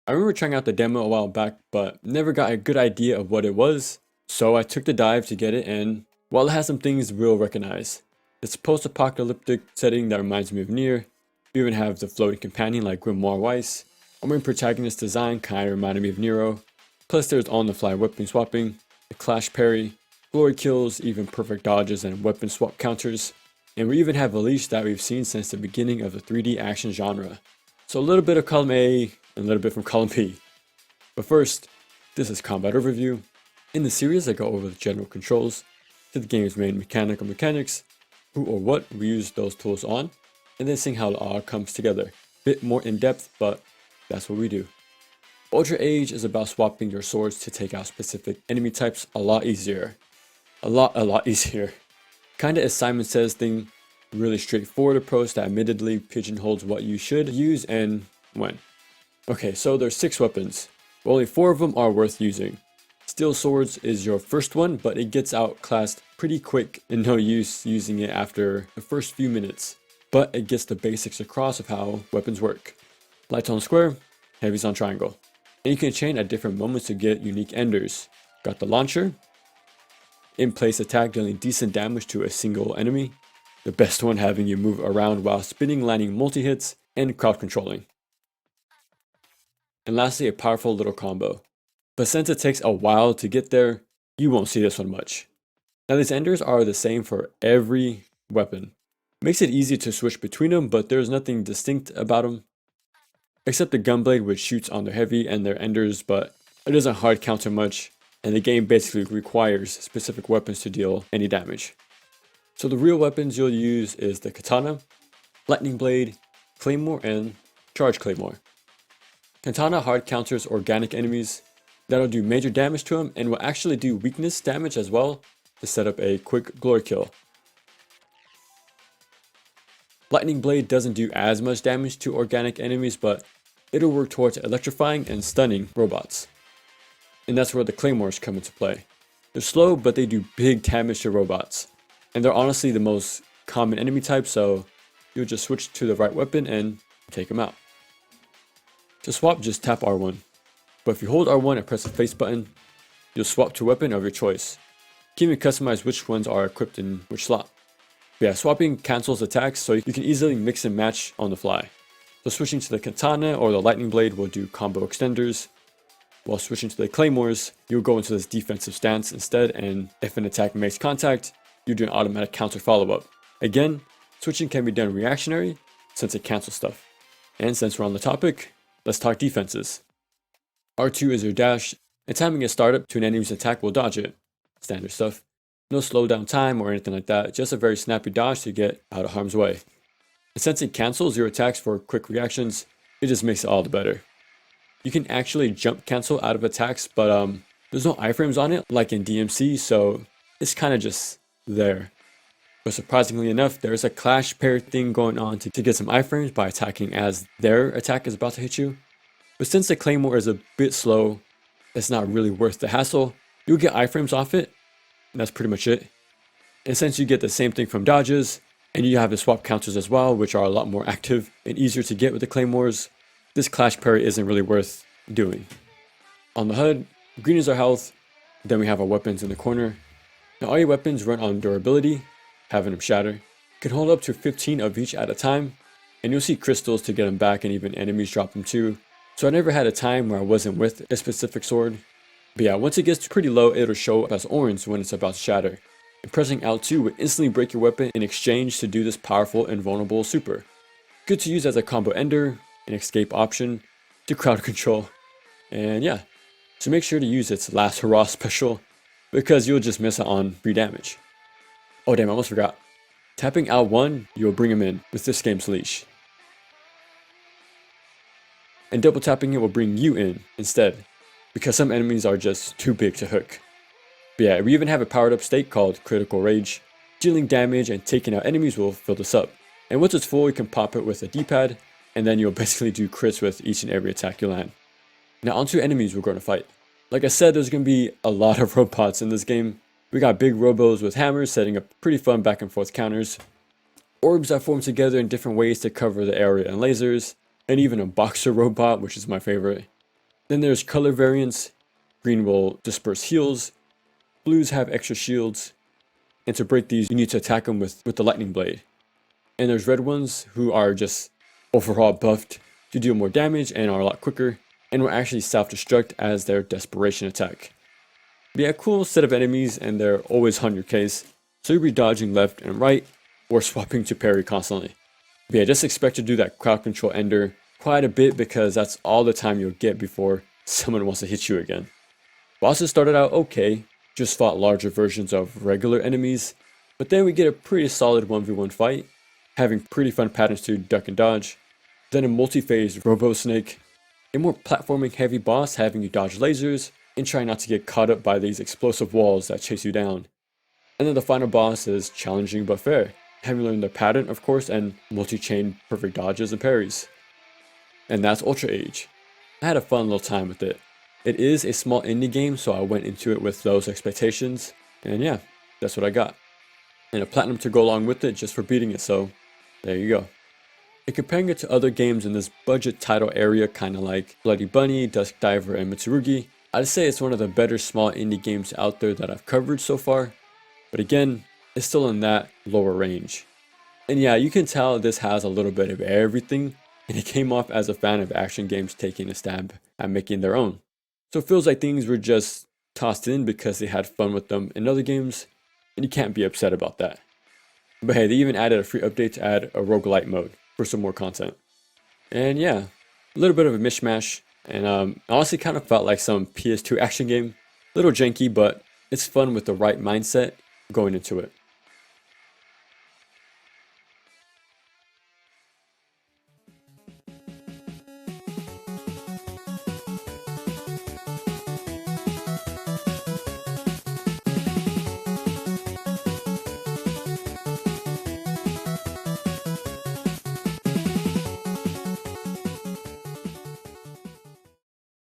I remember trying out the demo a while back, but never got a good idea of what it was, so I took the dive to get it, and while it has some things we'll recognize, it's a post-apocalyptic setting that reminds me of Nier. We even have the floating companion like Grimoire Weiss. Our main protagonist design kinda reminded me of Nero. Plus there's on-the-fly weapon swapping, the clash parry, glory kills, even perfect dodges and weapon swap counters. And we even have a leash that we've seen since the beginning of the 3D action genre. So a little bit of column A and a little bit from column B. But first, this is Combat Overview. In the series I go over the general controls, to the game's main mechanical mechanics, who or what we use those tools on, and then seeing how it all comes together. Bit more in depth, but that's what we do. Ultra Age is about swapping your swords to take out specific enemy types a lot easier. A lot easier. Kinda as Simon Says thing, really straightforward approach that admittedly pigeonholes what you should use and when. Okay, so there's 6 weapons, but only 4 of them are worth using. Steel Swords is your first one, but it gets outclassed pretty quick and no use using it after the first few minutes. But it gets the basics across of how weapons work. Lights on square, heavies on triangle. And you can chain at different moments to get unique enders. Got the launcher, in place attack dealing decent damage to a single enemy. The best one having you move around while spinning, landing multi-hits, and crowd controlling. And lastly, a powerful little combo. But since it takes a while to get there, you won't see this one much. Now these enders are the same for every weapon. Makes it easy to switch between them, but there's nothing distinct about them. Except the gunblade, which shoots on their heavy and their enders, but it doesn't hard counter much, and the game basically requires specific weapons to deal any damage. So the real weapons you'll use is the katana, lightning blade, claymore, and charge claymore. Katana hard counters organic enemies. That'll do major damage to them and will actually do weakness damage as well to set up a quick glory kill. Lightning blade doesn't do as much damage to organic enemies, but it'll work towards electrifying and stunning robots. And that's where the claymores come into play. They're slow, but they do big damage to robots. And they're honestly the most common enemy type, so you'll just switch to the right weapon and take them out. To swap, just tap R1. But if you hold R1 and press the face button, you'll swap to a weapon of your choice. You can even customize which ones are equipped in which slot. But yeah, swapping cancels attacks, so you can easily mix and match on the fly. So switching to the katana or the lightning blade will do combo extenders, while switching to the claymores, you'll go into this defensive stance instead, and if an attack makes contact, you do an automatic counter follow-up. Again, switching can be done reactionary, since it cancels stuff. And since we're on the topic, let's talk defenses. R2 is your dash, and timing a startup to an enemy's attack will dodge it. Standard stuff. No slowdown time or anything like that, just a very snappy dodge to get out of harm's way. And since it cancels your attacks for quick reactions, it just makes it all the better. You can actually jump cancel out of attacks, but there's no iframes on it like in DMC, so it's kind of just there. But surprisingly enough, there's a clash pair thing going on to get some iframes by attacking as their attack is about to hit you. But since the claymore is a bit slow, it's not really worth the hassle. You'll get iframes off it, and that's pretty much it. And since you get the same thing from dodges, and you have the swap counters as well, which are a lot more active and easier to get with the claymores, this clash parry isn't really worth doing. On the HUD, green is our health, then we have our weapons in the corner. Now all your weapons run on durability, having them shatter. You can hold up to 15 of each at a time, and you'll see crystals to get them back, and even enemies drop them too. So I never had a time where I wasn't with a specific sword. But yeah, once it gets pretty low, it'll show up as orange when it's about to shatter. And pressing L2 will instantly break your weapon in exchange to do this powerful and vulnerable super. Good to use as a combo ender, an escape option, to crowd control. And yeah, so make sure to use its last hurrah special, because you'll just miss out on free damage. Oh damn, I almost forgot. Tapping L1, you'll bring him in with this game's leash. And double tapping it will bring you in instead, because some enemies are just too big to hook. But yeah, we even have a powered up state called Critical Rage. Dealing damage and taking out enemies will fill this up. And once it's full, you can pop it with a D-pad, and then you'll basically do crits with each and every attack you land. Now onto enemies we're going to fight. Like I said, there's going to be a lot of robots in this game. We got big robos with hammers setting up pretty fun back and forth counters. Orbs that form together in different ways to cover the area and lasers. And even a boxer robot, which is my favorite. Then there's color variants. Green will disperse heals, blues have extra shields, and to break these you need to attack them with the lightning blade. And there's red ones who are just overall buffed to deal more damage and are a lot quicker, and will actually self-destruct as their desperation attack. But yeah, cool set of enemies, and they're always on your case, so you'll be dodging left and right, or swapping to parry constantly. But yeah, just expect to do that crowd control ender quite a bit, because that's all the time you'll get before someone wants to hit you again. Bosses started out okay, just fought larger versions of regular enemies, but then we get a pretty solid 1v1 fight, having pretty fun patterns to duck and dodge. Then a multi-phase Robo Snake, a more platforming heavy boss having you dodge lasers and try not to get caught up by these explosive walls that chase you down. And then the final boss is challenging but fair, having learned the pattern of course and multi-chain perfect dodges and parries. And that's Ultra Age. I had a fun little time with it. It is a small indie game, so I went into it with those expectations, and yeah, that's what I got. And a platinum to go along with it just for beating it, so there you go. And comparing it to other games in this budget title area, kinda like Bloody Bunny, Dusk Diver, and Mitsurugi, I'd say it's one of the better small indie games out there that I've covered so far, but again, it's still in that lower range. And yeah, you can tell this has a little bit of everything, and it came off as a fan of action games taking a stab at making their own. So it feels like things were just tossed in because they had fun with them in other games, and you can't be upset about that. But hey, they even added a free update to add a roguelite mode for some more content. And yeah, a little bit of a mishmash, and honestly kind of felt like some PS2 action game. A little janky, but it's fun with the right mindset going into it.